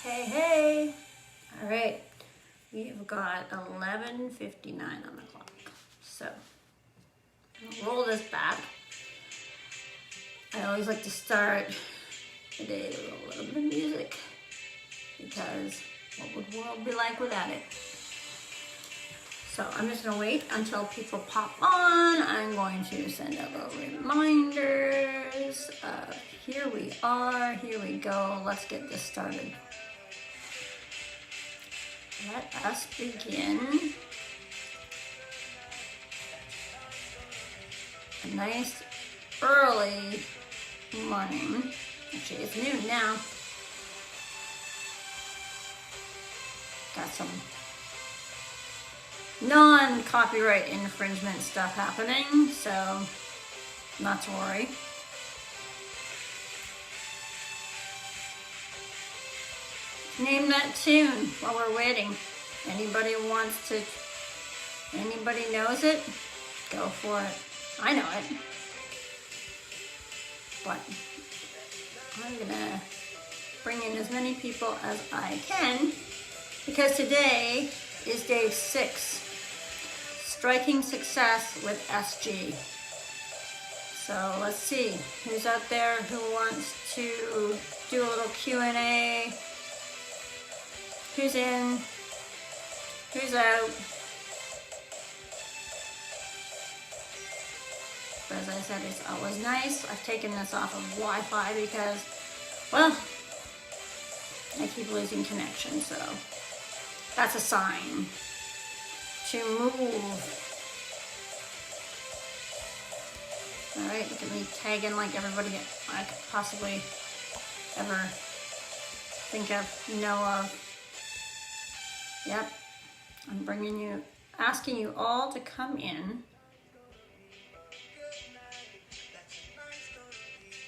Hey, hey. All right. We've got 11:59 on the clock. So, I'll roll this back. I always like to start the day with a little bit of music because what would the world be like without it? So I'm just gonna wait until people pop on. I'm going to send out little reminders of here we are, here we go. Let's get this started. Let us begin. A nice early morning. Actually, it's noon now. Got some non-copyright infringement stuff happening, so not to worry. Name that tune while we're waiting. Anybody knows it? Go for it. I know it. But I'm gonna bring in as many people as I can because today is day 6. Striking Success with SG. So let's see who's out there who wants to do a little Q&A. Who's in? Who's out? But as I said, it's always nice. I've taken this off of Wi-Fi because, well, I keep losing connection, so that's a sign to move. All right, look at me tagging like everybody I could possibly ever think of, know of. Yep, I'm asking you all to come in.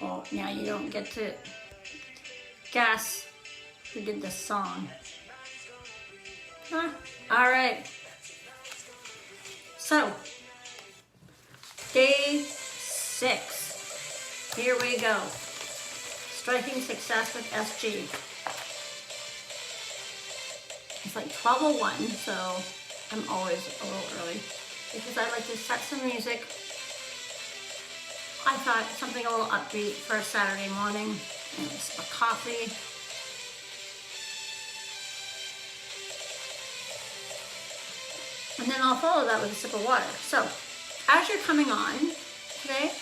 Well, now you don't get to guess who did this song. Huh? All right. So, day 6. Here we go. Striking Success with SG. It's like 12:01, so I'm always a little early because I like to set some music. I thought something a little upbeat for a Saturday morning, and a sip of coffee. And then I'll follow that with a sip of water. So, as you're coming on today,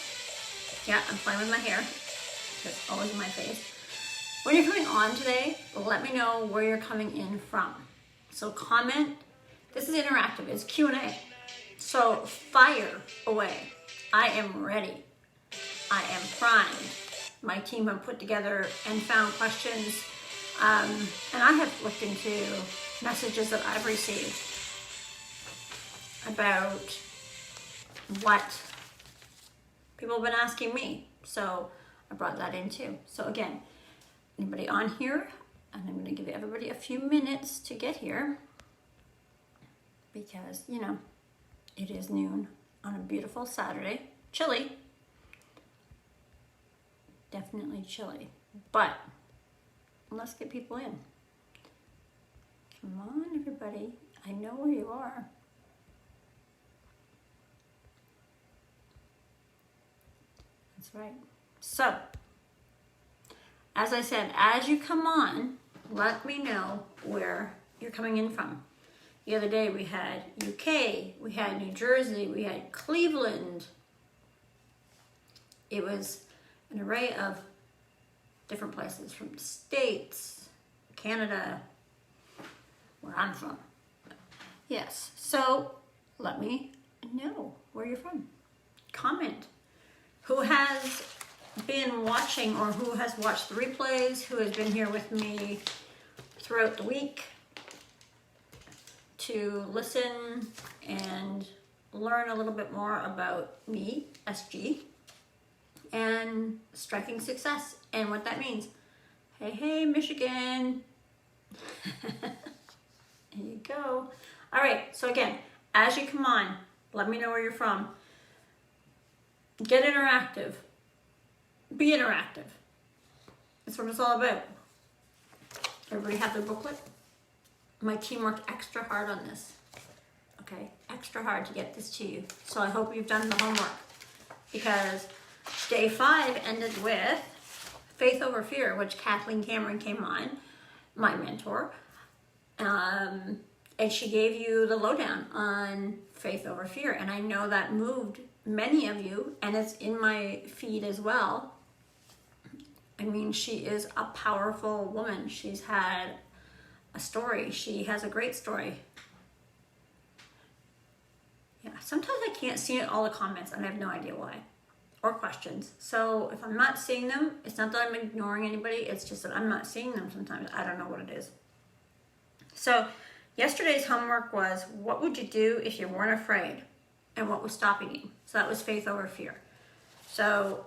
yeah, I'm playing with my hair. It's always in my face. When you're coming on today, let me know where you're coming in from. So comment. This is interactive. It's Q&A. So fire away. I am ready. I am primed. My team have put together and found questions. And I have looked into messages that I've received about what people have been asking me. So I brought that in too. So again, anybody on here, and I'm going to give everybody a few minutes to get here because, you know, it is noon on a beautiful Saturday. Chilly. Definitely chilly. But let's get people in. Come on, everybody. I know where you are. That's right. So, as I said, as you come on, let me know where you're coming in from. The other day we had UK, we had New Jersey, we had Cleveland. It was an array of different places from the States, Canada, where I'm from. Yes, so let me know where you're from. Comment. Who has been watching or who has watched the replays, who has been here with me throughout the week to listen and learn a little bit more about me, SG, and Striking Success and what that means. Hey, hey, Michigan. There you go. All right, so again, as you come on, let me know where you're from. Get interactive. Be interactive. That's what it's all about. Everybody have their booklet? My team worked extra hard on this. Okay, extra hard to get this to you. So I hope you've done the homework, because day 5 ended with Faith Over Fear, which Kathleen Cameron came on, my mentor, and she gave you the lowdown on Faith Over Fear. And I know that moved many of you, and it's in my feed as well. I mean, she is a powerful woman. She's had a story. She has a great story. Yeah, sometimes I can't see all the comments and I have no idea why, or questions. So if I'm not seeing them, it's not that I'm ignoring anybody, it's just that I'm not seeing them sometimes. I don't know what it is. So yesterday's homework was, what would you do if you weren't afraid? And what was stopping you? So that was Faith Over Fear. So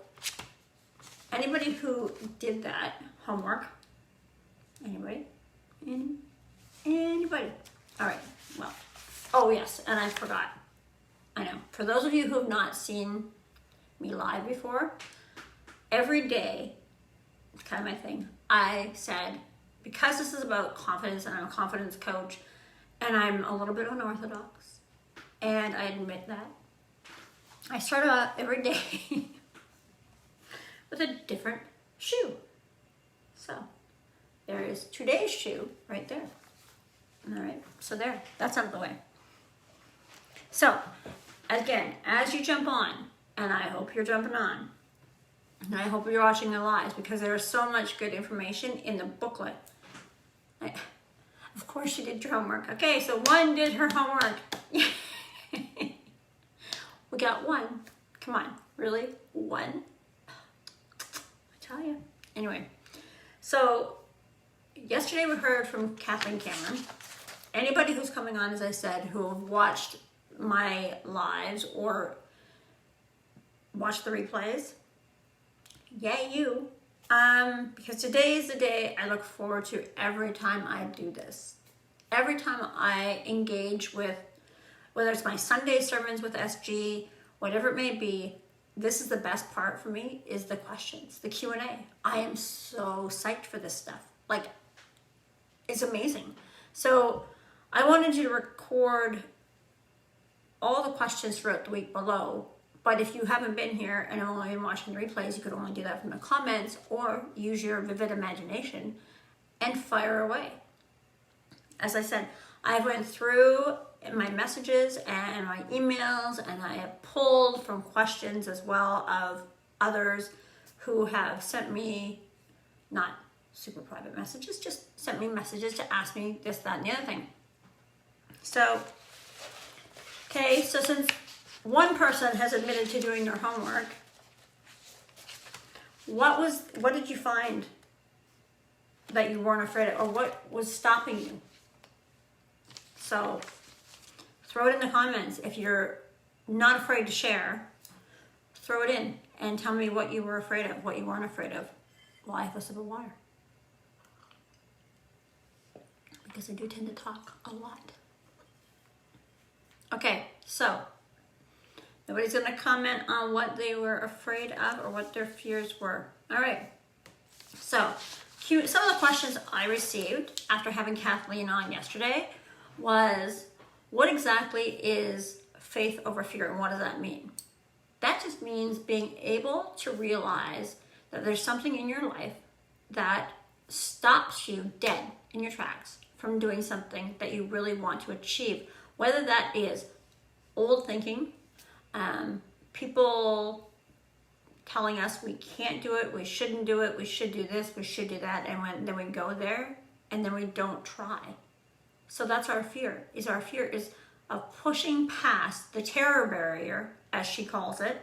anybody who did that homework, anybody? Anybody? All right, well, oh yes, and I forgot. I know, for those of you who have not seen me live before, every day, it's kind of my thing, I said, because this is about confidence and I'm a confidence coach, and I'm a little bit unorthodox, and I admit that, I start out every day with a different shoe. So there is today's shoe right there. All right, so there, that's out of the way. So again, as you jump on, and I hope you're jumping on, and I hope you're watching the lives, because there is so much good information in the booklet. Of course you did your homework. Okay, so 1 did her homework. We got 1. Come on, really? 1? I tell you. Anyway, so yesterday we heard from Kathleen Cameron. Anybody who's coming on, as I said, who have watched my lives or watched the replays, yay you. Because today is the day I look forward to every time I do this. Every time I engage with, whether it's my Sunday sermons with SG, whatever it may be, this is the best part for me, is the questions, the Q&A. I am so psyched for this stuff. Like, it's amazing. So I wanted you to record all the questions throughout the week below, but if you haven't been here and have only been watching the replays, you could only do that from the comments, or use your vivid imagination and fire away. As I said, I went through my messages and my emails, and I have pulled from questions as well of others who have sent me, not super private messages, just sent me messages to ask me this, that, and the other thing. So, okay, so since one person has admitted to doing their homework, what did you find that you weren't afraid of, or what was stopping you? So throw it in the comments. If you're not afraid to share, throw it in and tell me what you were afraid of, what you weren't afraid of. Well, I have a sip of water, because I do tend to talk a lot. Okay, so nobody's going to comment on what they were afraid of or what their fears were. All right, so some of the questions I received after having Kathleen on yesterday was, what exactly is faith over fear, and what does that mean? That just means being able to realize that there's something in your life that stops you dead in your tracks from doing something that you really want to achieve, whether that is old thinking, people telling us we can't do it, we shouldn't do it, we should do this, we should do that, and then we go there and then we don't try. So that's our fear. Our fear is of pushing past the terror barrier, as she calls it.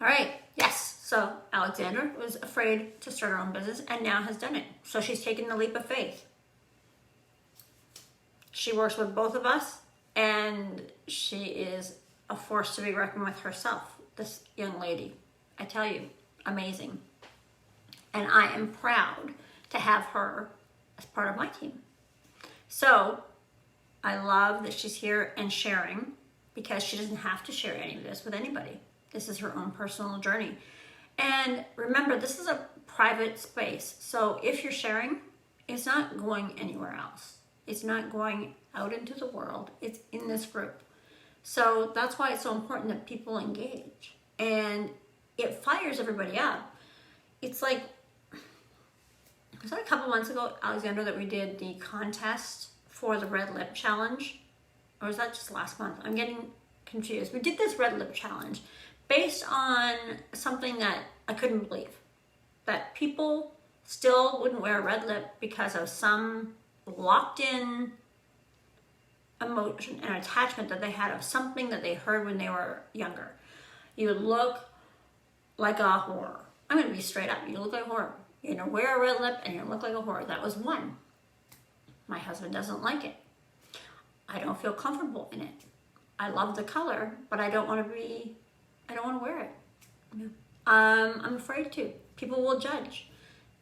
All right, yes. So Alexandra was afraid to start her own business and now has done it. So she's taken the leap of faith. She works with both of us, and she is a force to be reckoned with herself, this young lady. I tell you, amazing. And I am proud to have her as part of my team. So I love that she's here and sharing, because she doesn't have to share any of this with anybody. This is her own personal journey. And remember, this is a private space. So if you're sharing, it's not going anywhere else. It's not going out into the world. It's in this group. So that's why it's so important that people engage. And it fires everybody up. It's like, was that a couple months ago, Alexandra, that we did the contest for the Red Lip Challenge? Or was that just last month? I'm getting confused. We did this Red Lip Challenge based on something that I couldn't believe. That people still wouldn't wear a red lip because of some locked in emotion and attachment that they had of something that they heard when they were younger. You look like a whore. I'm going to be straight up. You look like a whore. You're going to wear a red lip and you look like a whore. That was one. My husband doesn't like it. I don't feel comfortable in it. I love the color, but I don't want to wear it. Yeah. I'm afraid to. People will judge.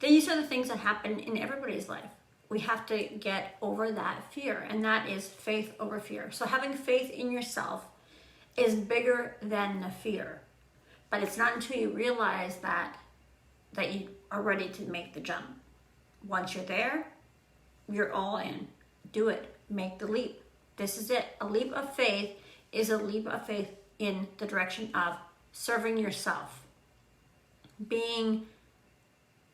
These are the things that happen in everybody's life. We have to get over that fear, and that is faith over fear. So having faith in yourself is bigger than the fear. But it's not until you realize that you are ready to make the jump. Once you're there, you're all in. Do it. Make the leap. This is it. A leap of faith is a leap of faith in the direction of serving yourself, being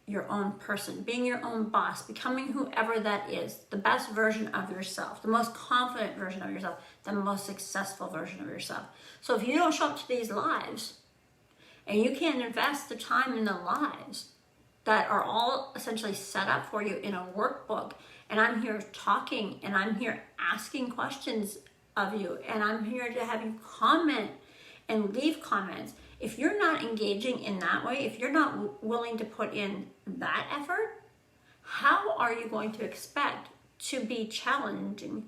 your own person, being your own boss, becoming whoever that is, the best version of yourself, the most confident version of yourself, the most successful version of yourself. So if you don't show up to these lives and you can't invest the time in the lives that are all essentially set up for you in a workbook, and I'm here talking and I'm here asking questions of you, and I'm here to have you comment and leave comments. If you're not engaging in that way, if you're not willing to put in that effort, how are you going to expect to be challenging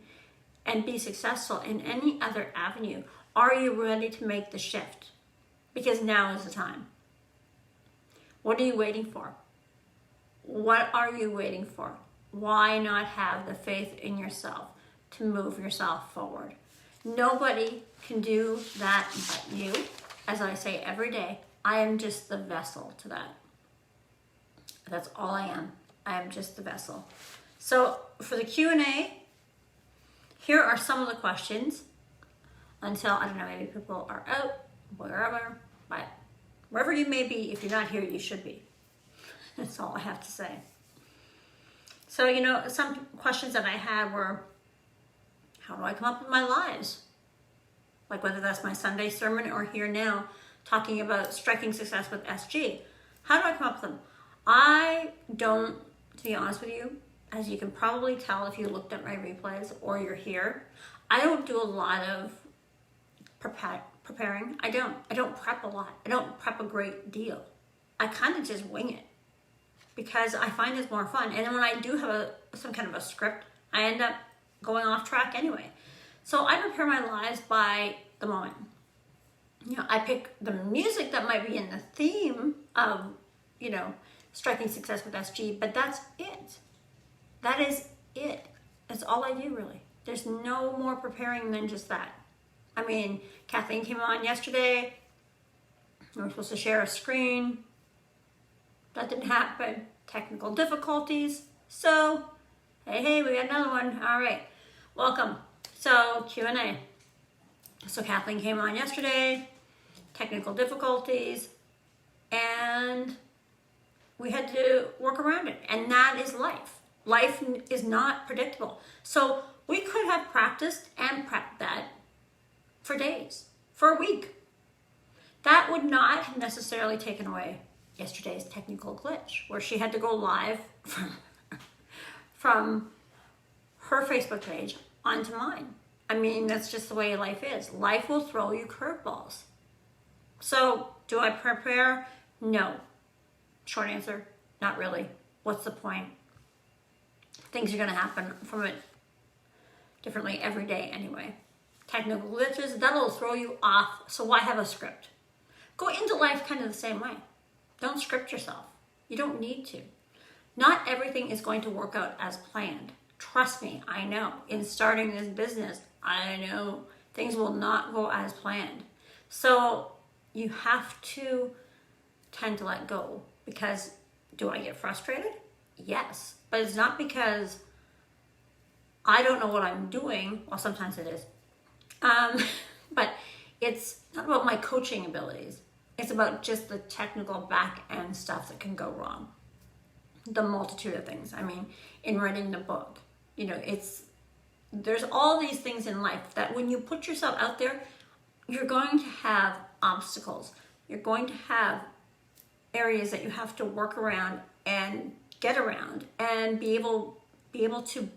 and be successful in any other avenue? Are you ready to make the shift? Because now is the time. What are you waiting for? What are you waiting for? Why not have the faith in yourself to move yourself forward? Nobody can do that but you. As I say every day, I am just the vessel to that. That's all I am. I am just the vessel. So for the Q&A, here are some of the questions until, I don't know, maybe people are out, wherever, but wherever you may be, if you're not here, you should be. That's all I have to say. So, some questions that I had were, how do I come up with my lives? Like whether that's my Sunday sermon or here now, talking about striking success with SG. How do I come up with them? I don't, to be honest with you, as you can probably tell if you looked at my replays or you're here, I don't do a lot of preparing. I don't prep a lot. I don't prep a great deal. I kind of just wing it because I find it's more fun. And then when I do have some kind of a script, I end up going off track anyway. So I prepare my lives by the moment. I pick the music that might be in the theme of, striking success with SG, but that's it. That is it. That's all I do, really. There's no more preparing than just that. I mean, Kathleen came on yesterday. We were supposed to share a screen. That didn't happen. Technical difficulties. So, hey, we got another one. All right, welcome. So, Q&A. So Kathleen came on yesterday, technical difficulties, and we had to work around it. And that is life. Life is not predictable. So we could have practiced and prepped that for days, for a week. That would not have necessarily taken away yesterday's technical glitch, where she had to go live from her Facebook page onto mine. I mean, that's just the way life is. Life will throw you curveballs. So, do I prepare? No. Short answer, not really. What's the point? Things are going to happen from it differently every day anyway. Technical glitches, that'll throw you off. So why have a script? Go into life kind of the same way. Don't script yourself. You don't need to. Not everything is going to work out as planned. Trust me, I know. In starting this business, I know things will not go as planned. So you have to tend to let go, because Do I get frustrated? Yes, but it's not because I don't know what I'm doing. Well, sometimes it is. But it's not about my coaching abilities. It's about just the technical back end stuff that can go wrong. The multitude of things. I mean, in writing the book, there's all these things in life that when you put yourself out there, you're going to have obstacles. You're going to have areas that you have to work around and get around and be able to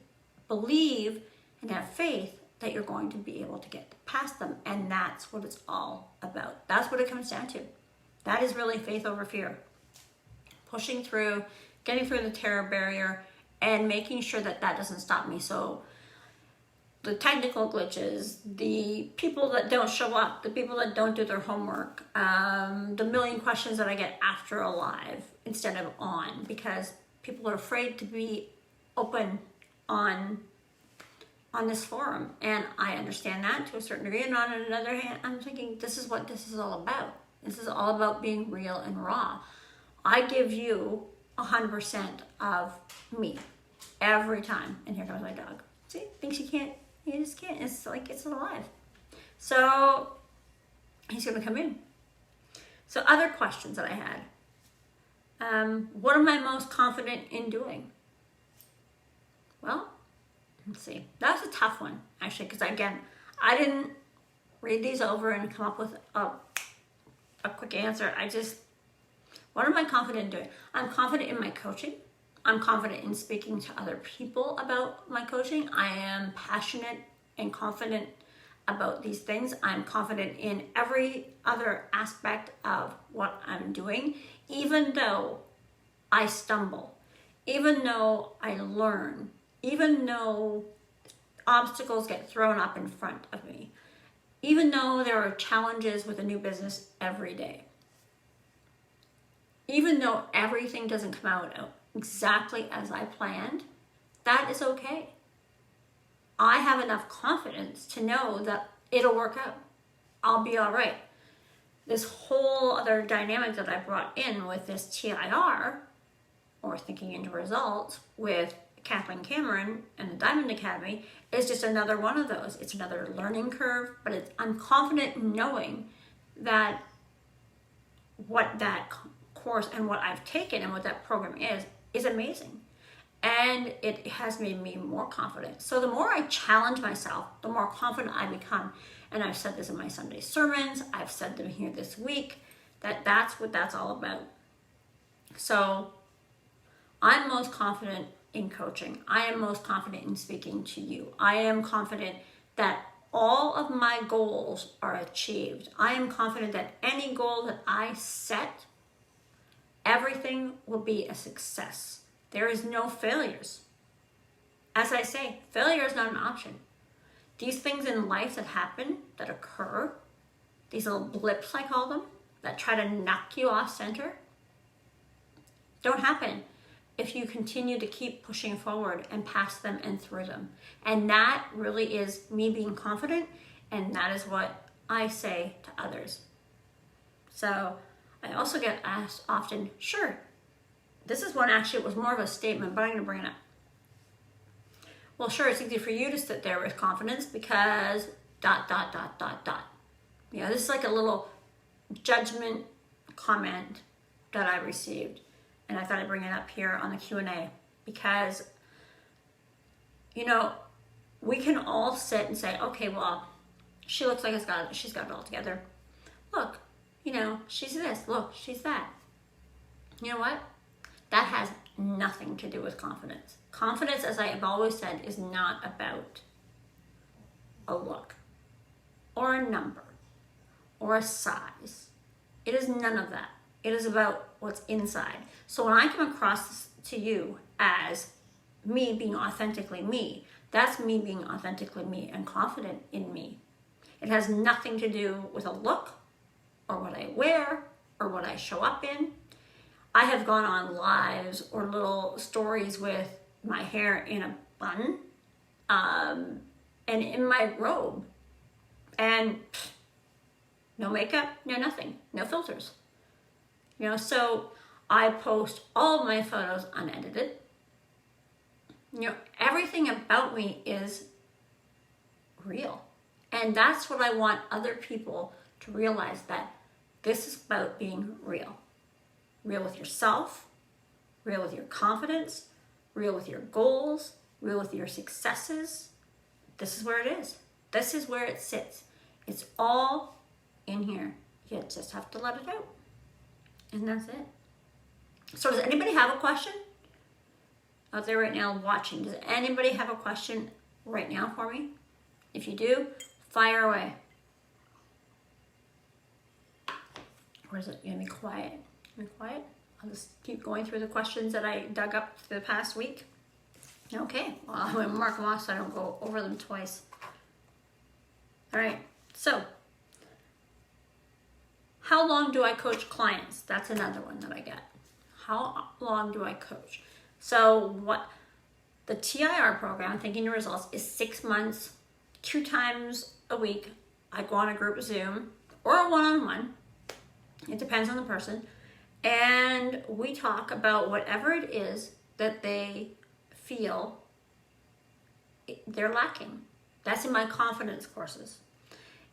believe and have faith that you're going to be able to get past them. And that's what it's all about. That's what it comes down to. That is really faith over fear. Pushing through, getting through the terror barrier, and making sure that doesn't stop me. So the technical glitches, the people that don't show up, the people that don't do their homework, the million questions that I get after a live instead of on, because people are afraid to be open on this forum. And I understand that to a certain degree. And on another hand, I'm thinking, this is what this is all about. This is all about being real and raw. I give you 100% of me every time. And here comes my dog. See, thinks you can't. You just can't. It's like it's alive. So he's going to come in. So other questions that I had. What am I most confident in doing? Well, let's see. That's a tough one, actually, because again, I didn't read these over and come up with a quick answer. What am I confident in doing? I'm confident in my coaching. I'm confident in speaking to other people about my coaching. I am passionate and confident about these things. I'm confident in every other aspect of what I'm doing, even though I stumble, even though I learn, even though obstacles get thrown up in front of me, even though there are challenges with a new business every day, even though everything doesn't come out exactly as I planned, that is okay. I have enough confidence to know that it'll work out. I'll be all right. This whole other dynamic that I brought in with this TIR, or Thinking into Results, with Kathleen Cameron and the Diamond Academy, is just another one of those. It's another learning curve, but I'm confident in knowing that what that course and what I've taken and what that program is amazing. And it has made me more confident. So the more I challenge myself, the more confident I become. And I've said this in my Sunday sermons, I've said them here this week, that's what that's all about. So I'm most confident in coaching. I am most confident in speaking to you. I am confident that all of my goals are achieved. I am confident that any goal that I set, everything will be a success. There is no failures. As I say, failure is not an option. These things in life that happen, that occur, these little blips I call them, that try to knock you off center, don't happen if you continue to keep pushing forward and past them and through them. And that really is me being confident, and that is what I say to others. So I also get asked often, sure, this is one actually, it was more of a statement, but I'm going to bring it up. Well, sure, it's easy for you to sit there with confidence because ... You know, this is like a little judgment comment that I received. And I thought I'd bring it up here on the Q&A because, you know, we can all sit and say, okay, well, she looks like she's got it all together. Look, you know, she's this. Look, she's that. You know what? That has nothing to do with confidence. Confidence, as I have always said, is not about a look or a number or a size. It is none of that. It is about what's inside. So when I come across to you as me being authentically me, that's me being authentically me and confident in me. It has nothing to do with a look or what I wear or what I show up in. I have gone on lives or little stories with my hair in a bun and in my robe and no makeup, no nothing, no filters. You know, so I post all of my photos unedited. You know, everything about me is real. And that's what I want other people to realize, that this is about being real. Real with yourself, real with your confidence, real with your goals, real with your successes. This is where it is. This is where it sits. It's all in here. You just have to let it out. And that's it. So does anybody have a question out there right now watching? Does anybody have a question right now for me? If you do, fire away. Or is it going to be quiet? Be quiet? I'll just keep going through the questions that I dug up for the past week. Okay, well, I'm going to mark them off so I don't go over them twice. All right, so how long do I coach clients? That's another one that I get. How long do I coach? So what the TIR program, Thinking Your Results, is 6 months, 2 times a week. I go on a group Zoom or a one-on-one. It depends on the person. And we talk about whatever it is that they feel they're lacking. That's in my confidence courses.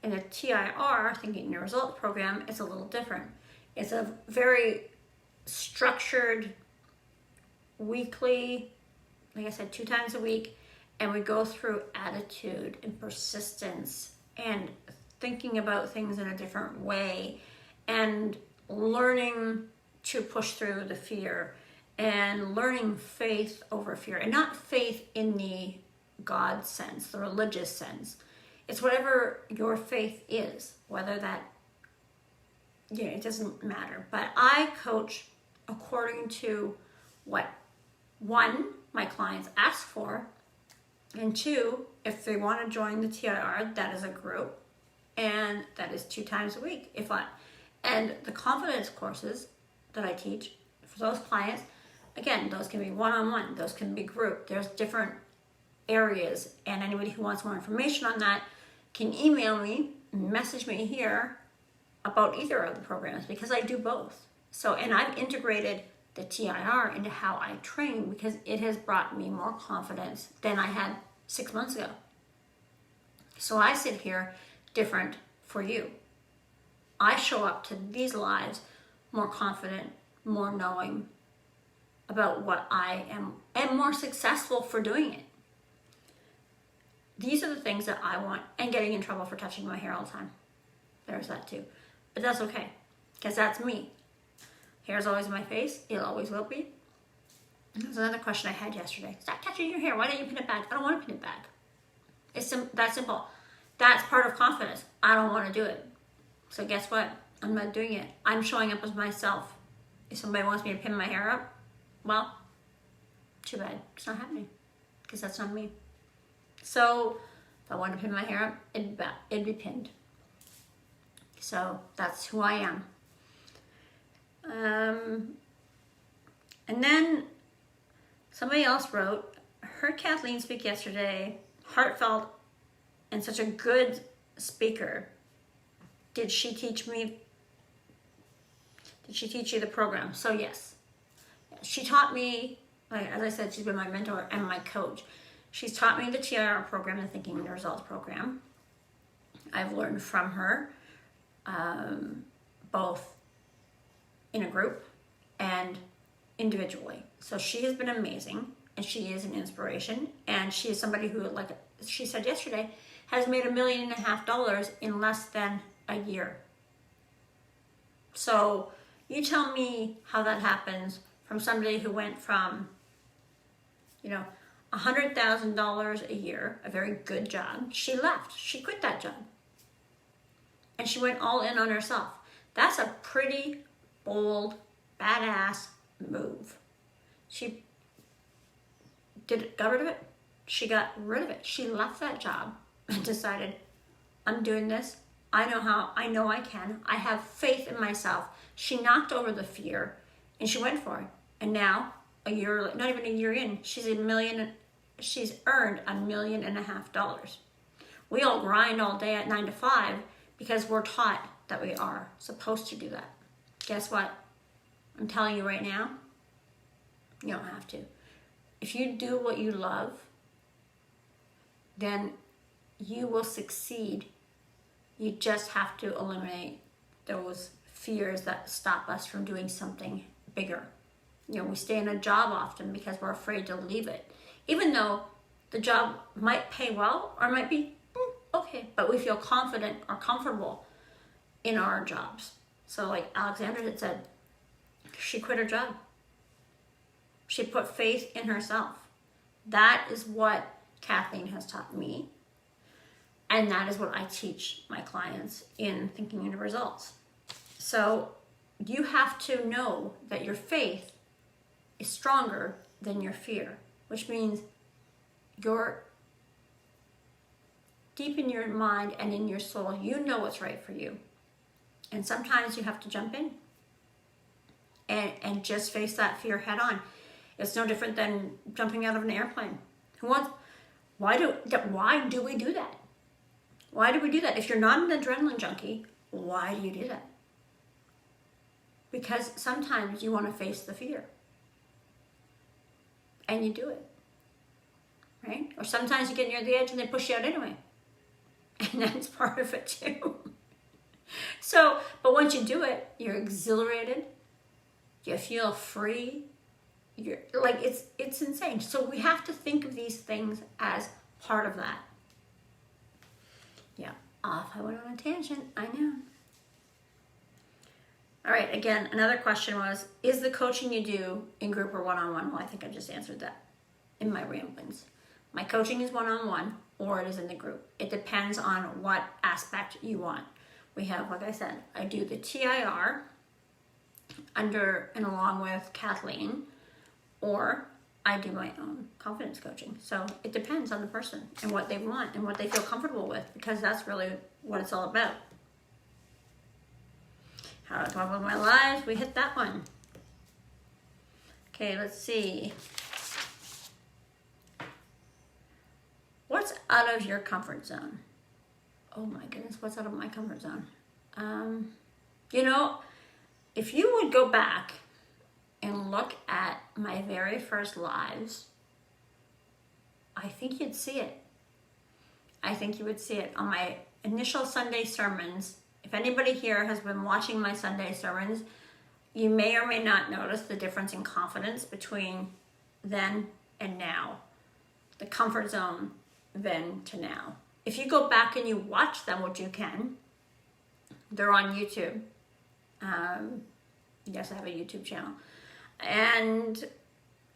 In the TIR, Thinking Your Results program, it's a little different. It's a very structured weekly, like I said, 2 times a week, and we go through attitude and persistence and thinking about things in a different way and learning to push through the fear and learning faith over fear, and not faith in the God sense, the religious sense. It's whatever your faith is, whether that, it doesn't matter. But I coach according to what, 1, my clients ask for, and 2, if they want to join the TIR, that is a group, and that is 2 times a week. And the confidence courses that I teach for those clients, again, those can be one-on-one, those can be group. There's different areas, and anybody who wants more information on that can email me, message me here about either of the programs, because I do both. So, and I've integrated the TIR into how I train because it has brought me more confidence than I had 6 months ago. So I sit here different for you. I show up to these lives more confident, more knowing about what I am, and more successful for doing it. These are the things that I want, and getting in trouble for touching my hair all the time. There's that too. But that's okay, because that's me. Hair's always in my face. It always will be. There's another question I had yesterday. Stop touching your hair. Why don't you pin it back? I don't want to pin it back. It's that simple. That's part of confidence. I don't want to do it. So guess what? I'm not doing it. I'm showing up as myself. If somebody wants me to pin my hair up, well, too bad. It's not happening, because that's not me. So if I wanted to pin my hair up, it'd be pinned. So that's who I am. And then somebody else wrote, heard Kathleen speak yesterday, heartfelt and such a good speaker. Did she teach you the program? So yes, she taught me, like, as I said, she's been my mentor and my coach. She's taught me the TIR program, the Thinking Your Results program. I've learned from her, both in a group and individually. So she has been amazing, and she is an inspiration, and she is somebody who, like she said yesterday, has made $1.5 million in less than a year. So you tell me how that happens from somebody who went from, $100,000 a year, a very good job. She left. She quit that job. And she went all in on herself. That's a pretty bold, badass move. She got rid of it. She got rid of it. She left that job and decided, I'm doing this. I know how. I know I can. I have faith in myself. She knocked over the fear and she went for it. And now, not even a year in, she's earned $1.5 million. We all grind all day at 9 to 5 because we're taught that we are supposed to do that. Guess what? I'm telling you right now, you don't have to. If you do what you love, then you will succeed. You just have to eliminate those fears that stop us from doing something bigger. You know, we stay in a job often because we're afraid to leave it. Even though the job might pay well or might be okay, but we feel confident or comfortable in our jobs. So like Alexandra had said, she quit her job. She put faith in herself. That is what Kathleen has taught me. And that is what I teach my clients in Thinking into Results. So you have to know that your faith is stronger than your fear, which means you're deep in your mind and in your soul, you know what's right for you. And sometimes you have to jump in and just face that fear head on. It's no different than jumping out of an airplane. Why do we do that? Why do we do that? If you're not an adrenaline junkie, why do you do that? Because sometimes you want to face the fear. And you do it. Right? Or sometimes you get near the edge and they push you out anyway. And that's part of it too. So, but once you do it, you're exhilarated. You feel free. You're like, it's insane. So we have to think of these things as part of that. Yeah, off I went on a tangent, I know. All right, again, another question was, is the coaching you do in group or one-on-one? Well, I think I just answered that in my ramblings. My coaching is one-on-one or it is in the group. It depends on what aspect you want. We have, like I said, I do the TIR under and along with Kathleen, or I do my own confidence coaching. So it depends on the person and what they want and what they feel comfortable with, because that's really what it's all about. How to come up with my lives, we hit that one. Okay, let's see. What's out of your comfort zone? Oh my goodness, what's out of my comfort zone? You know, if you would go back and look at my very first lives, I think you'd see it. I think you would see it on my initial Sunday sermons. If anybody here has been watching my Sunday sermons, you may or may not notice the difference in confidence between then and now. The comfort zone then to now. If you go back and you watch them, which you can, they're on YouTube. Yes, I have a YouTube channel. And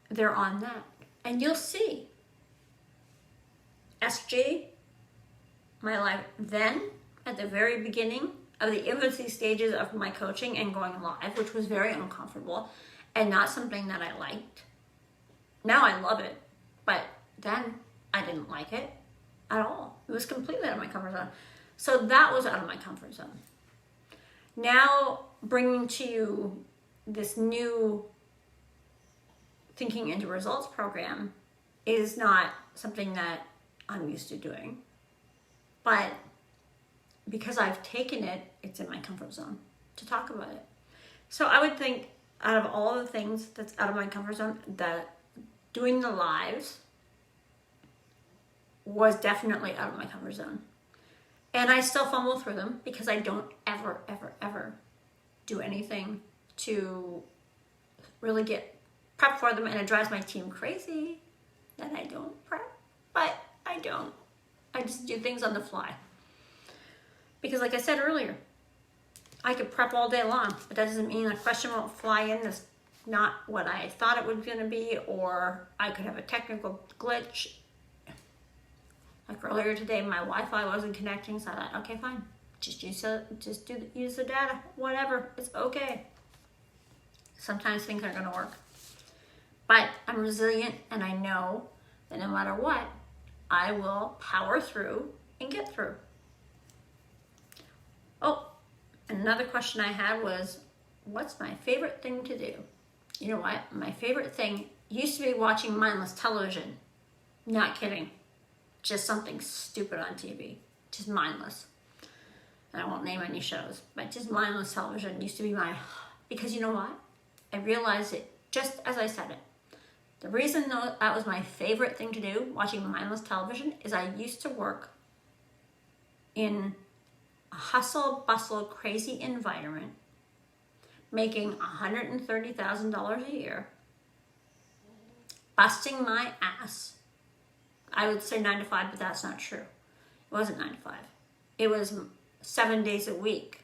they're on that. And you'll see SG, my life then, at the very beginning of the infancy stages of my coaching and going live, which was very uncomfortable and not something that I liked. Now I love it, but then I didn't like it at all. It was completely out of my comfort zone. So that was out of my comfort zone. Now bringing to you this new Thinking into Results program is not something that I'm used to doing. But because I've taken it, it's in my comfort zone to talk about it. So I would think out of all the things that's out of my comfort zone, that doing the lives was definitely out of my comfort zone. And I still fumble through them because I don't ever do anything to really get prep for them, and it drives my team crazy that I don't prep, but I don't. I just do things on the fly. Because like I said earlier, I could prep all day long, but that doesn't mean a question won't fly in that's not what I thought it was gonna be, or I could have a technical glitch. Like earlier today, my Wi-Fi wasn't connecting, so I thought, okay, fine. Use the data, whatever, it's okay. Sometimes things aren't gonna work. But I'm resilient, and I know that no matter what, I will power through and get through. Oh, another question I had was, what's my favorite thing to do? You know what? My favorite thing used to be watching mindless television. Not kidding. Just something stupid on TV. Just mindless. And I won't name any shows, but just mindless television used to be because you know what? I realized it just as I said it. The reason that was my favorite thing to do, watching mindless television, is I used to work in a hustle, bustle, crazy environment, making $130,000 a year, busting my ass. I would say 9 to 5, but that's not true. It wasn't 9 to 5. It was 7 days a week.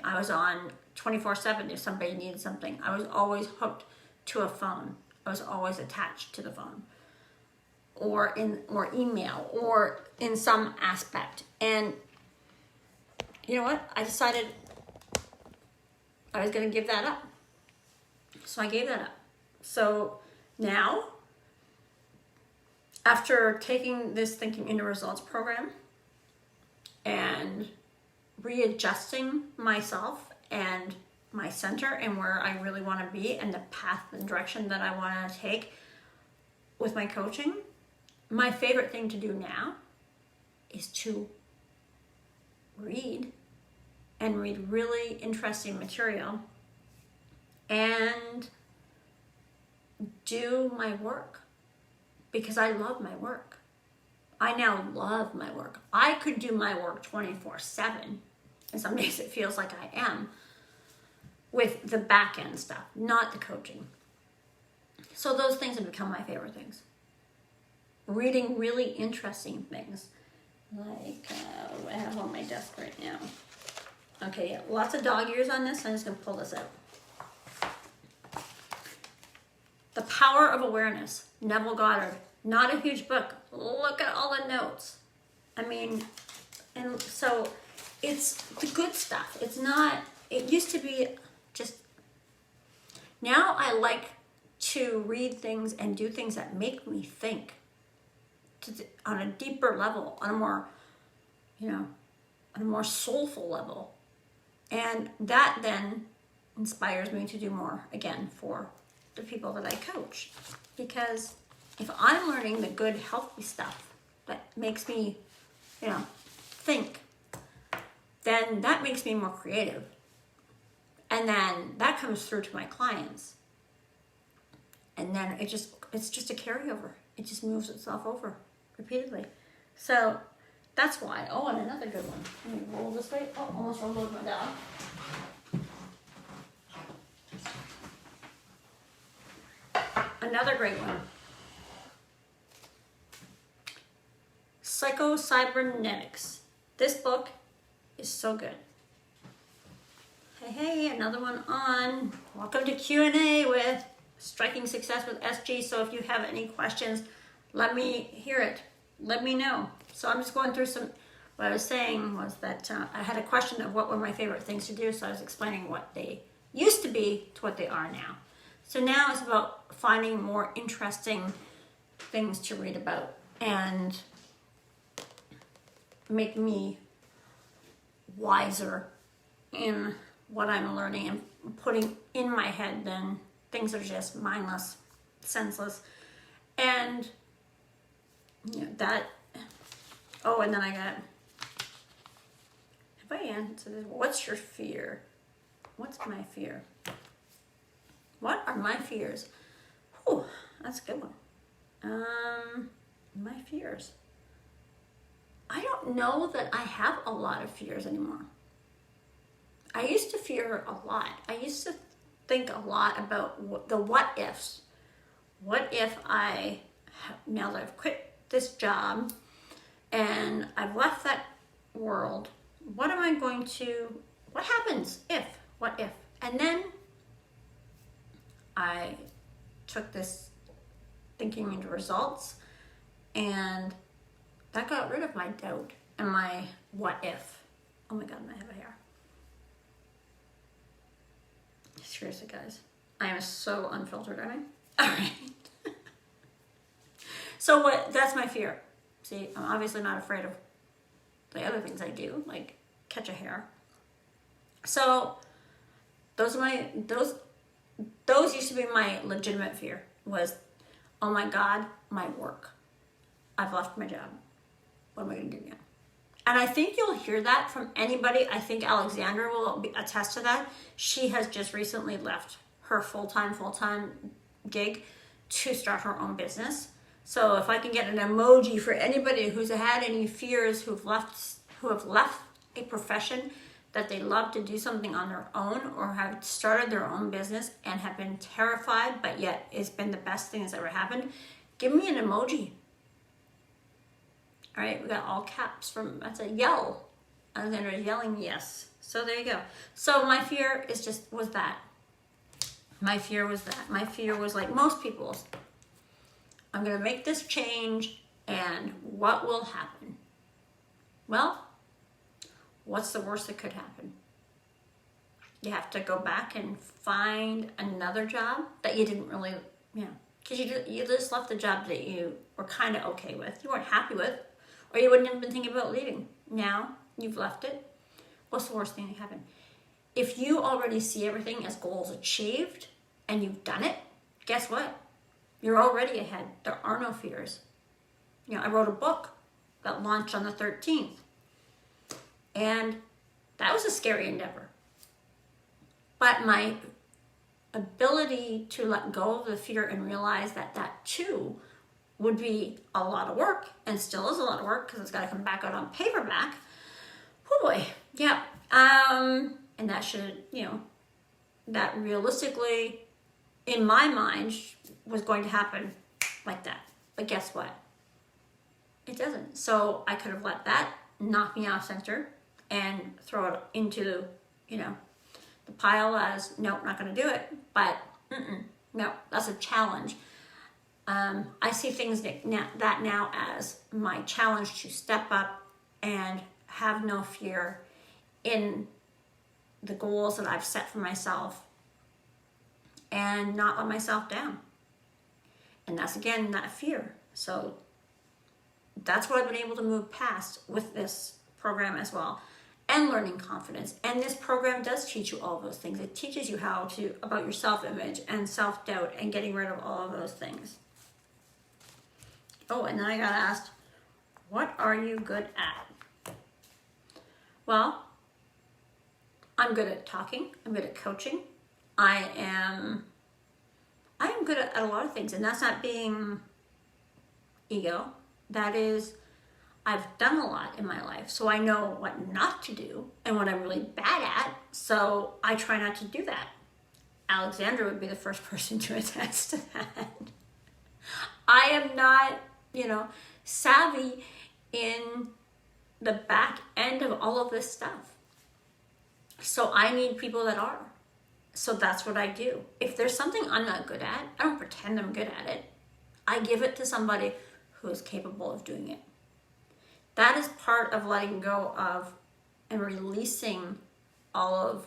I was on 24/7 if somebody needed something. I was always hooked to a phone. I was always attached to the phone, or email, or in some aspect. And you know what? I decided I was going to give that up. So I gave that up. So now, after taking this Thinking into Results program and readjusting myself and my center and where I really want to be and the path and direction that I want to take with my coaching, my favorite thing to do now is to read and read really interesting material and do my work, because I love my work. I now love my work. I could do my work 24/7, and some days it feels like I am, with the back end stuff, not the coaching. So those things have become my favorite things. Reading really interesting things, like what I have on my desk right now. Okay, yeah, lots of dog ears on this. I'm just going to pull this out. The Power of Awareness, Neville Goddard. Not a huge book. Look at all the notes. I mean, and so it's the good stuff. It's not, it used to be just, now I like to read things and do things that make me think on a deeper level, on a more, on a more soulful level. And that then inspires me to do more, again, for the people that I coach. Because if I'm learning the good, healthy stuff that makes me, think, then that makes me more creative. And then that comes through to my clients. And then it's just a carryover. It just moves itself over repeatedly. So that's why. Oh, and another good one. Let me roll this way. Oh, almost rolled over my dog. Another great one. Psycho-Cybernetics. This book is so good. Hey, another one on Welcome to Q&A with Striking Success with SG. So if you have any questions, let me hear it. Let me know. So I'm just going through what I was saying was that I had a question of what were my favorite things to do. So I was explaining what they used to be to what they are now. So now it's about finding more interesting things to read about and make me wiser in what I'm learning and putting in my head. Then things are just mindless, senseless. And that, and then I got, have I answered, what's your fear? What's my fear? What are my fears? Whew, that's a good one. My fears. I don't know that I have a lot of fears anymore. I used to fear a lot. I used to think a lot about the what ifs. What if now that I've quit this job and I've left that world, what happens if? What if? And then I took this Thinking into Results, and that got rid of my doubt and my what if. Oh my God, I have a hair. Seriously, guys, I am so unfiltered, aren't I? All right. So that's my fear. See, I'm obviously not afraid of the other things I do, like catch a hair. So those used to be my legitimate fear, was, oh my God, my work. I've left my job. What am I going to do now? And I think you'll hear that from anybody. I think Alexandra will attest to that. She has just recently left her full-time gig to start her own business. So if I can get an emoji for anybody who's had any fears, who have left a profession that they love to do something on their own, or have started their own business and have been terrified, but yet it's been the best thing that's ever happened, give me an emoji. All right, we got all caps that's a yell. Alexandra's yelling yes. So there you go. So my fear was that. My fear was that. My fear was like most people's. I'm going to make this change, and what will happen? Well, what's the worst that could happen? You have to go back and find another job that you didn't really, because you just left the job that you were kind of okay with. You weren't happy with, or you wouldn't have been thinking about leaving. Now you've left it. What's the worst thing that happened? If you already see everything as goals achieved and you've done it, guess what? You're already ahead. There are no fears. I wrote a book that launched on the 13th. And that was a scary endeavor. But my ability to let go of the fear and realize that too would be a lot of work, and still is a lot of work because it's got to come back out on paperback. Oh boy, yeah. And that should, that realistically, in my mind, was going to happen like that. But guess what? It doesn't. So I could have let that knock me off center and throw it into, the pile as, nope, not going to do it. But no, that's a challenge. I see things that now as my challenge to step up and have no fear in the goals that I've set for myself and not let myself down. And that's, again, that fear. So that's what I've been able to move past with this program as well, and learning confidence. And this program does teach you all those things. It teaches you about your self-image and self-doubt and getting rid of all of those things. Oh, and then I got asked, what are you good at? Well, I'm good at talking. I'm good at coaching. I am good at a lot of things, and that's not being ego. That is, I've done a lot in my life, so I know what not to do and what I'm really bad at, so I try not to do that. Alexandra would be the first person to attest to that. I am not, savvy in the back end of all of this stuff. So I need people that are. So that's what I do. If there's something I'm not good at, I don't pretend I'm good at it. I give it to somebody who is capable of doing it. That is part of letting go of and releasing all of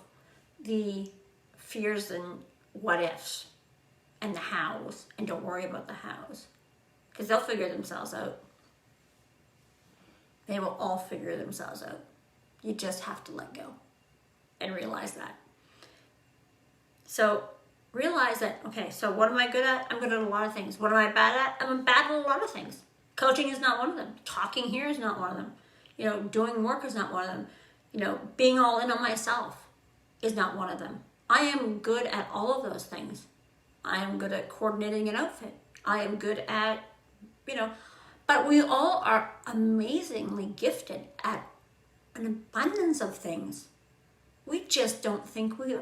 the fears and what ifs and the hows, and don't worry about the hows, because they'll figure themselves out. They will all figure themselves out. You just have to let go and realize that. So realize that, okay, so what am I good at? I'm good at a lot of things. What am I bad at? I'm bad at a lot of things. Coaching is not one of them. Talking here is not one of them. Doing work is not one of them. Being all in on myself is not one of them. I am good at all of those things. I am good at coordinating an outfit. I am good at, but we all are amazingly gifted at an abundance of things. We just don't think we are.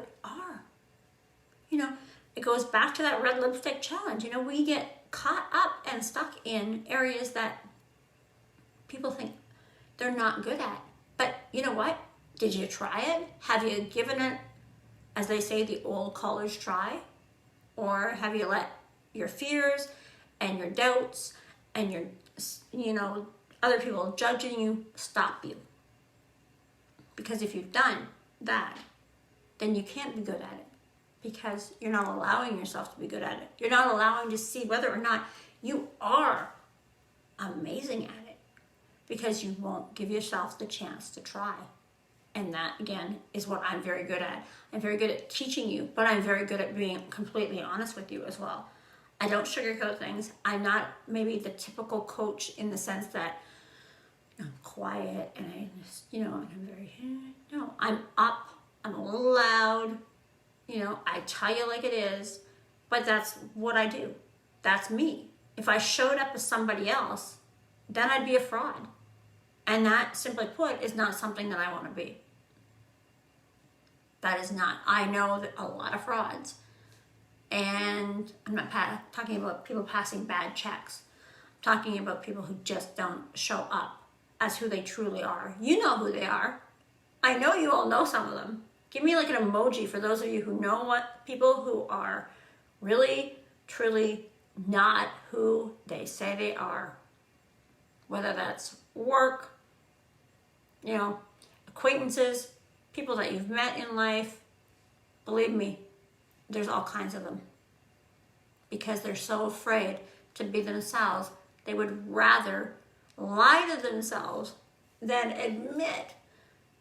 It goes back to that red lipstick challenge. We get caught up and stuck in areas that people think they're not good at. But you know what? Did you try it? Have you given it, as they say, the old college try? Or have you let your fears and your doubts and your, other people judging you stop you? Because if you've done that, then you can't be good at it, because you're not allowing yourself to be good at it. You're not allowing to see whether or not you are amazing at it, because you won't give yourself the chance to try. And that, again, is what I'm very good at. I'm very good at teaching you, but I'm very good at being completely honest with you as well. I don't sugarcoat things. I'm not maybe the typical coach in the sense that, I'm quiet and I just, and I'm very, no, I'm up, I'm a little loud, I tell you like it is, but that's what I do. That's me. If I showed up as somebody else, then I'd be a fraud. And that, simply put, is not something that I want to be. That is not. I know that a lot of frauds. And I'm not talking about people passing bad checks. I'm talking about people who just don't show up as who they truly are. You know who they are. I know you all know some of them. Give me like an emoji for those of you who know what people who are really, truly not who they say they are. Whether that's work, acquaintances, people that you've met in life. Believe me, there's all kinds of them. Because they're so afraid to be themselves, they would rather lie to themselves than admit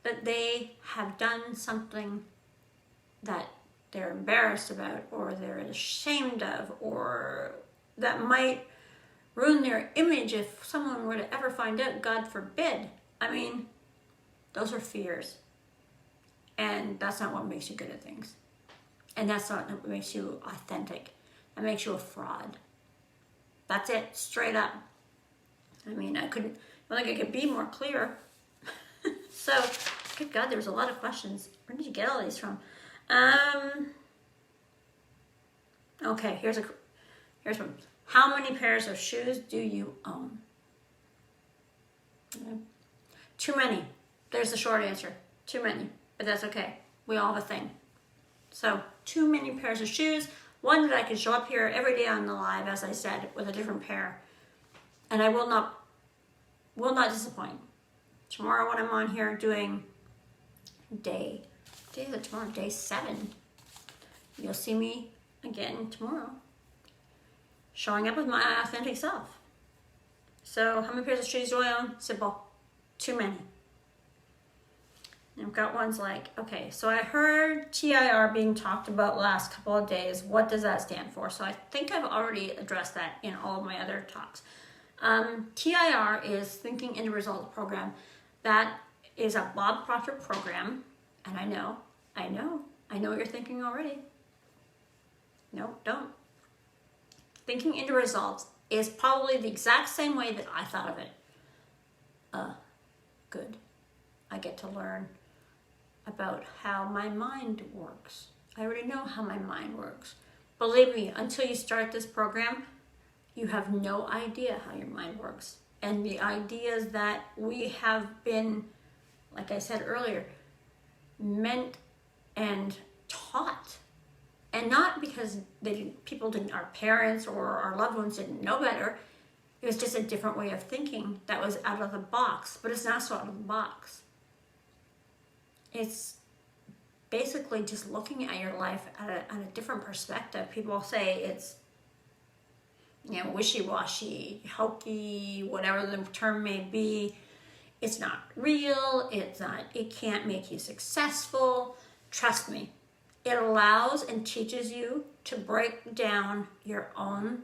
that they have done something that they're embarrassed about, or they're ashamed of, or that might ruin their image if someone were to ever find out, God forbid. I mean, those are fears. And that's not what makes you good at things. And that's not what makes you authentic. That makes you a fraud. That's it, straight up. I mean, I don't think I could be more clear. So, good God, there was a lot of questions. Where did you get all these from? Okay, here's one. How many pairs of shoes do you own? Too many. There's the short answer. Too many. But that's okay. We all have a thing. So, too many pairs of shoes. One that I can show up here every day on the live, as I said, with a different pair. And I will not disappoint. Tomorrow when I'm on here doing day 7, you'll see me again tomorrow, showing up with my authentic self. So how many pairs of shoes do I own? Simple. Too many. I've got ones like, okay, so I heard TIR being talked about last couple of days. What does that stand for? So I think I've already addressed that in all of my other talks. TIR is Thinking Into Results program. That is a Bob Proctor program. And I know what you're thinking already. No, don't. Thinking Into Results is probably the exact same way that I thought of it. Good. I get to learn about how my mind works. I already know how my mind works. Believe me, until you start this program, you have no idea how your mind works. And the ideas that we have been, like I said earlier, meant and taught. And not because our parents or our loved ones didn't know better. It was just a different way of thinking that was out of the box. But it's not so out of the box. It's basically just looking at your life at a different perspective. People say it's, wishy-washy, hokey, whatever the term may be. It's not real. It can't make you successful. Trust me. It allows and teaches you to break down your own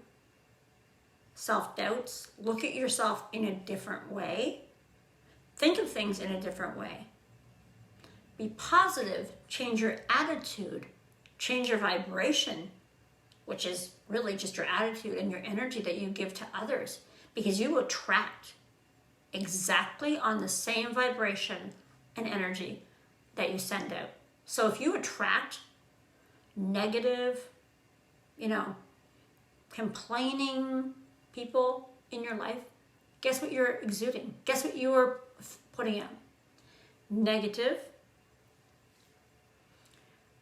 self-doubts. Look at yourself in a different way. Think of things in a different way. Be positive, change your attitude, change your vibration, which is really just your attitude and your energy that you give to others, because you attract exactly on the same vibration and energy that you send out. So if you attract negative, complaining people in your life, guess what you're exuding? Guess what you're putting out? Negative,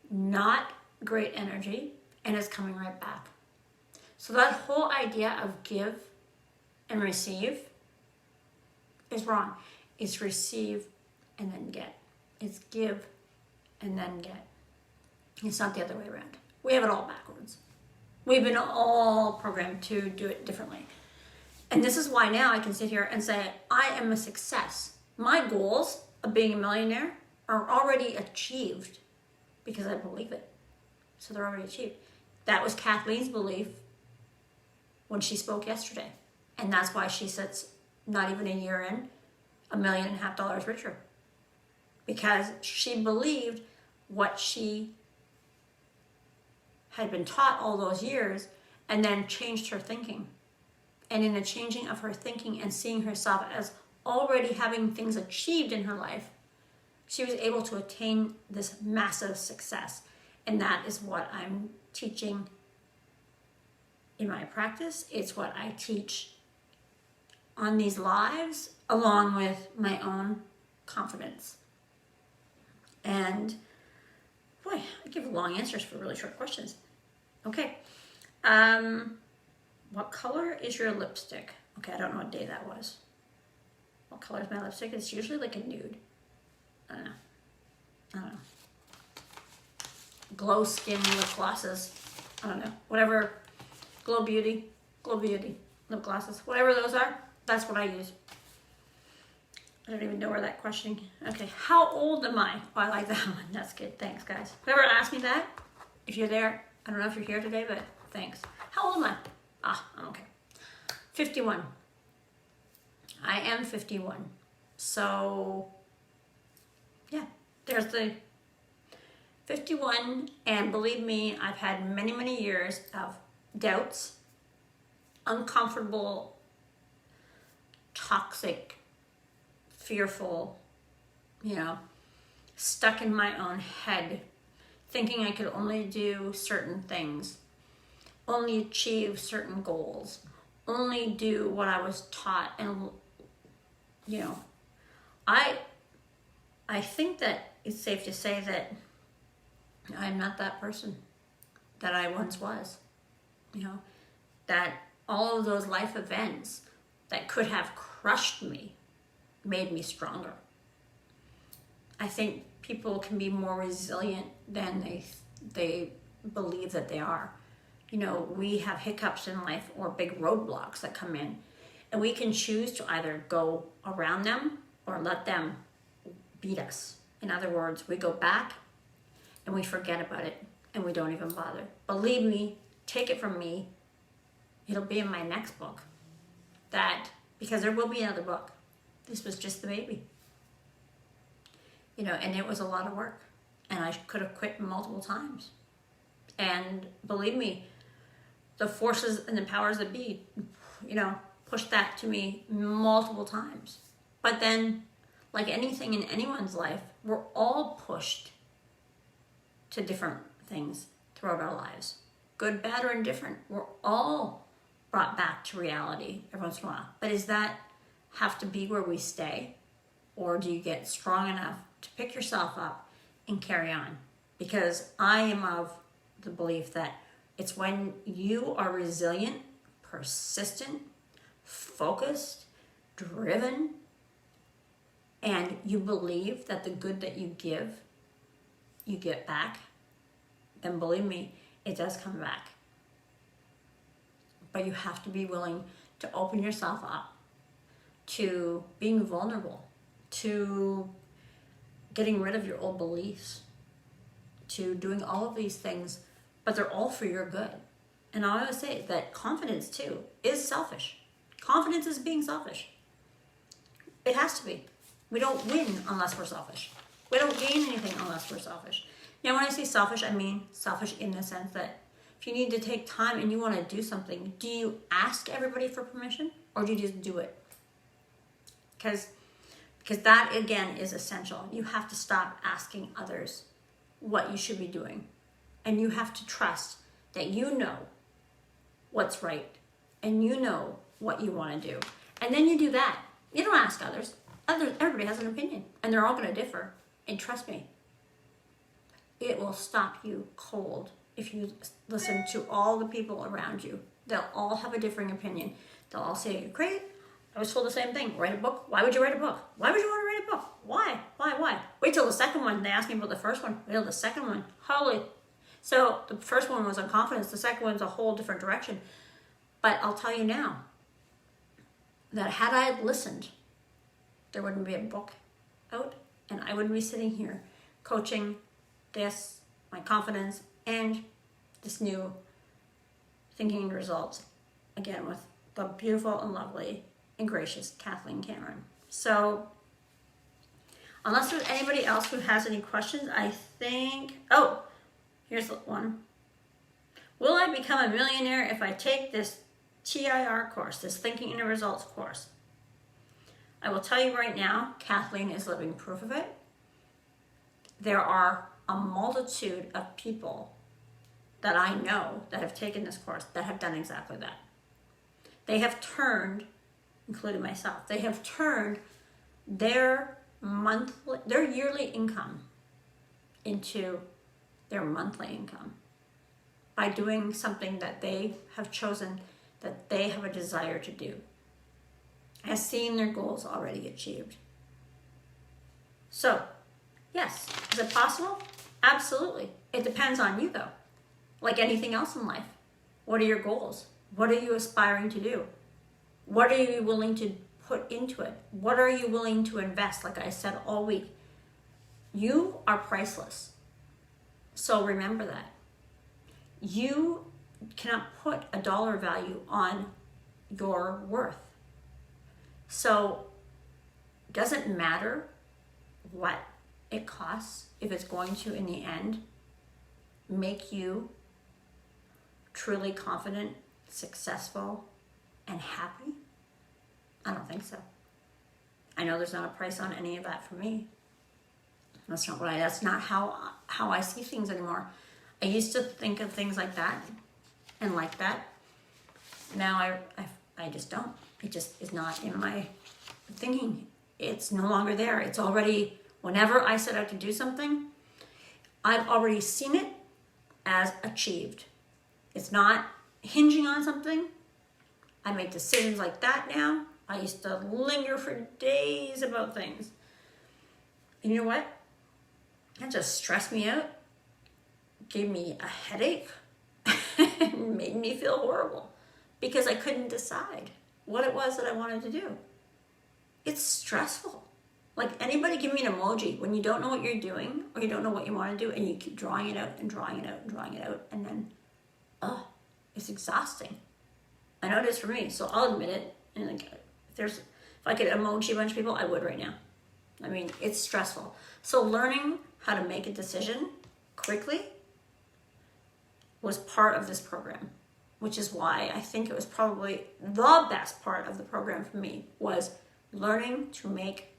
not great energy, and it's coming right back. So that whole idea of give and receive is wrong. It's receive and then get. It's give and then get. It's not the other way around. We have it all backwards. We've been all programmed to do it differently. And this is why now I can sit here and say, I am a success. My goals of being a millionaire are already achieved because I believe it. So they're already achieved. That was Kathleen's belief when she spoke yesterday. And that's why she sits not even a year in. $1.5 million richer, because she believed what she had been taught all those years and then changed her thinking. And in the changing of her thinking and seeing herself as already having things achieved in her life, she was able to attain this massive success. And that is what I'm teaching in my practice. It's what I teach on these lives, along with my own confidence. And boy, I give long answers for really short questions. Okay. What color is your lipstick? Okay, I don't know what day that was. What color is my lipstick? It's usually like a nude. I don't know. Glow Skin lip glosses. I don't know. Whatever. Glow Beauty lip glosses. Whatever those are, that's what I use. I don't even know where that question. Okay, how old am I? Oh, I like that one. That's good. Thanks, guys. Whoever asked me that, if you're there, I don't know if you're here today, but thanks. How old am I? I'm okay. 51. I am 51. So, yeah, there's the 51. And believe me, I've had many, many years of doubts, uncomfortable, toxic, fearful, stuck in my own head, thinking I could only do certain things, only achieve certain goals, only do what I was taught. And, I think that it's safe to say that I'm not that person that I once was, that all of those life events that could have crushed me made me stronger. I think people can be more resilient than they believe that they are. We have hiccups in life or big roadblocks that come in, and we can choose to either go around them or let them beat us. In other words, we go back and we forget about it and we don't even bother. Believe me, take it from me, it'll be in my next book. Because there will be another book. This was just the baby. And it was a lot of work. And I could have quit multiple times. And believe me, the forces and the powers that be, pushed that to me multiple times. But then, like anything in anyone's life, we're all pushed to different things throughout our lives. Good, bad, or indifferent. We're all brought back to reality every once in a while. But does that have to be where we stay? Or do you get strong enough to pick yourself up and carry on? Because I am of the belief that it's when you are resilient, persistent, focused, driven, and you believe that the good that you give, you get back, then believe me, it does come back. But you have to be willing to open yourself up to being vulnerable, to getting rid of your old beliefs, to doing all of these things, but they're all for your good. And I always say that confidence too is selfish. Confidence is being selfish. It has to be. We don't win unless we're selfish. We don't gain anything unless we're selfish. When I say selfish, I mean selfish in the sense that if you need to take time and you want to do something, do you ask everybody for permission or do you just do it? Because that, again, is essential. You have to stop asking others what you should be doing. And you have to trust that you know what's right and you know what you want to do. And then you do that. You don't ask others. Everybody has an opinion and they're all going to differ. And trust me, it will stop you cold if you listen to all the people around you. They'll all have a differing opinion. They'll all say, you're great. I was told the same thing. Write a book? Why would you write a book? Why would you want to write a book? Why? Wait till the second one. They asked me about the first one. Wait till the second one. Holy. So the first one was on confidence. The second one's a whole different direction. But I'll tell you now that had I listened, there wouldn't be a book out and I wouldn't be sitting here coaching this, my confidence, and this new Thinking and Results, again, with the beautiful and lovely and gracious Kathleen Cameron. So unless there's anybody else who has any questions, I think, oh, here's one. Will I become a millionaire if I take this TIR course, this Thinking into Results course? I will tell you right now, Kathleen is living proof of it. There are a multitude of people that I know that have taken this course that have done exactly that. They have turned, including myself, they have turned their yearly income into their monthly income by doing something that they have chosen, that they have a desire to do, has seen their goals already achieved. So, yes, is it possible? Absolutely. It depends on you though. Like anything else in life. What are your goals? What are you aspiring to do? What are you willing to put into it? What are you willing to invest? Like I said all week, you are priceless. So remember that. You cannot put a dollar value on your worth. So it doesn't matter what it costs if it's going to, in the end, make you truly confident, successful, and happy. I don't think so. I know there's not a price on any of that for me. That's not how I see things anymore. I used to think of things like that and like that. Now I just don't. It just is not in my thinking. It's no longer there. It's already, whenever I set out to do something, I've already seen it as achieved. It's not hinging on something. I make decisions like that now. I used to linger for days about things. And you know what? That just stressed me out, gave me a headache, and made me feel horrible because I couldn't decide what it was that I wanted to do. It's stressful. Like, anybody give me an emoji when you don't know what you're doing or you don't know what you want to do and you keep drawing it out and drawing it out and drawing it out, and then, it's exhausting. I know it is for me, so I'll admit it. And like, if I could emoji a bunch of people, I would right now. I mean, it's stressful. So learning how to make a decision quickly was part of this program, which is why I think it was probably the best part of the program for me, was learning to make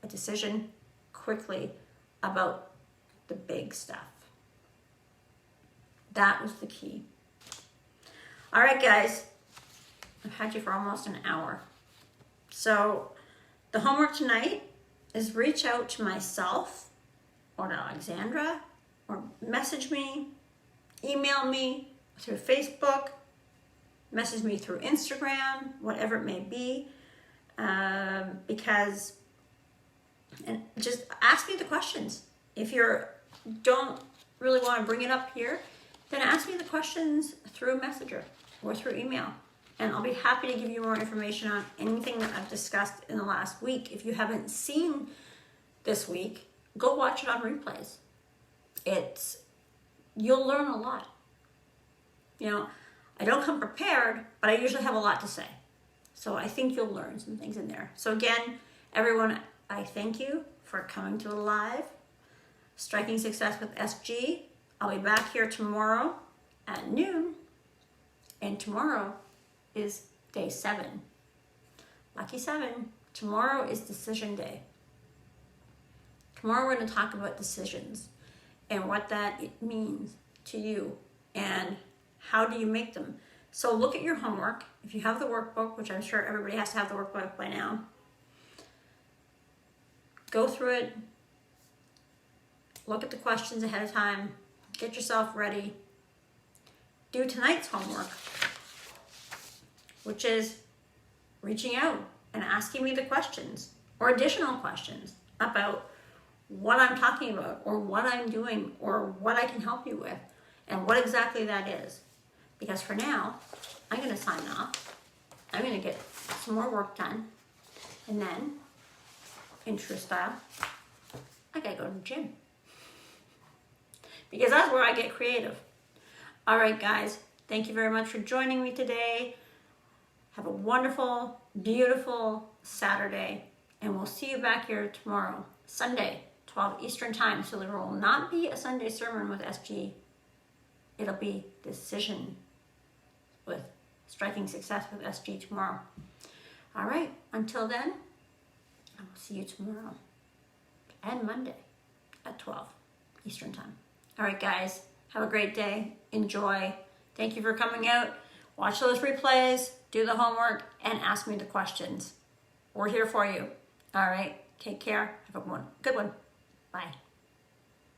a decision quickly about the big stuff. That was the key. All right, guys, I've had you for almost an hour. So the homework tonight is reach out to myself or to Alexandra, or message me, email me through Facebook, message me through Instagram, whatever it may be, and just ask me the questions. If you don't really want to bring it up here, then ask me the questions through Messenger or through email. And I'll be happy to give you more information on anything that I've discussed in the last week. If you haven't seen this week, go watch it on replays. You'll learn a lot. You know, I don't come prepared, but I usually have a lot to say. So I think you'll learn some things in there. So again, everyone, I thank you for coming to a live Striking Success with SG. I'll be back here tomorrow at noon. And tomorrow is day 7. Lucky 7. Tomorrow is decision day. Tomorrow we're going to talk about decisions and what that means to you and how do you make them. So look at your homework. If you have the workbook, which I'm sure everybody has to have the workbook by now, go through it. Look at the questions ahead of time. Get yourself ready. Do tonight's homework, which is reaching out and asking me the questions or additional questions about what I'm talking about or what I'm doing or what I can help you with and what exactly that is. Because for now, I'm going to sign off. I'm going to get some more work done. And then, in true style, I got to go to the gym. Because that's where I get creative. All right, guys. Thank you very much for joining me today. Have a wonderful, beautiful Saturday. And we'll see you back here tomorrow, Sunday, 12 Eastern time. So there will not be a Sunday sermon with SG. It'll be Decision with Striking Success with SG tomorrow. All right, until then, I will see you tomorrow and Monday at 12 Eastern time. All right, guys, have a great day. Enjoy. Thank you for coming out. Watch those replays, do the homework, and ask me the questions. We're here for you. All right, take care. Have a good one. Bye.